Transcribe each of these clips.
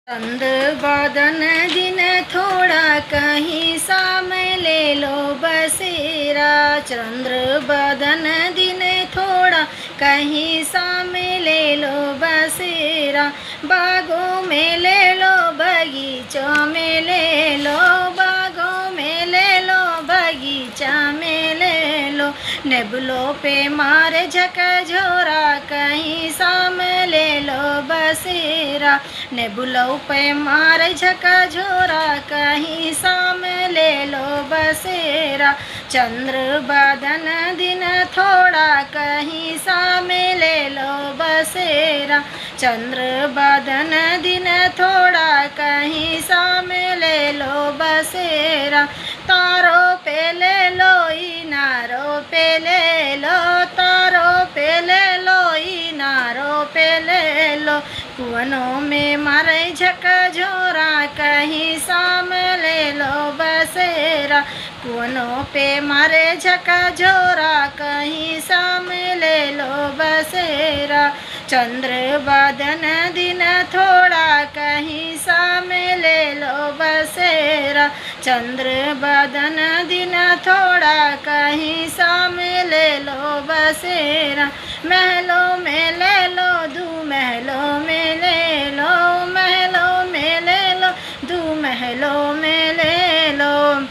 चंद बदन दिन थोड़ा कहीं सामे ले लो बसेरा। चंद्र बदन दिन थोड़ा कहीं सामे ले लो बसेरा। बागों में ले लो बगीचों में ले लो, बागों में ले लो बगीचा में ले लो। नेबुलों पे मारे झकझोरा कहीं सामे ले लो बसेरा। नेबुलों पे मारे झकझोरा कहीं सामे ले लो बसेरा। चंद्र बदन दिन थोड़ा कहीं सामे ले लो बसेरा। चंद्र बदन दिन थोड़ा कहीं सामे ले लो बसेरा। तारों पे ले लो इनारों पे ले लो, तारों पे ले लो इनारों पे ले लो। कुआनों में मारे झकझोरा कहीं सामे ले लो बसेरा। कुआनों पे मारे झकझोरा कहीं सामे ले लो बसेरा। चंद्र बदन दिन थोड़ा कहीं सामे ले लो बसेरा। चंद्र बदन दिन थोड़ा कहीं सामे ले लो बसेरा। महलों में ले लो दू महलों में ले लो, महलों में ले लो दू महलों में ले लो।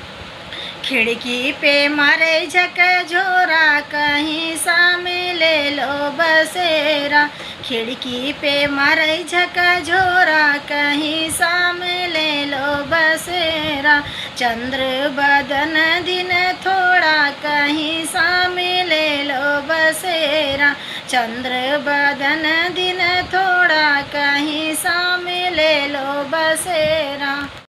खिड़की पे मारे झकझोरा कहीं सामे ले लो बसेरा। खिड़की पे मारे झकझोरा कहीं सामे ले लो बसेरा। चंद्र बदन दिन थोड़ा कहीं सामे ले लो बसेरा। चंद्र बदन दिन थोड़ा कहीं सामे ले लो बसेरा।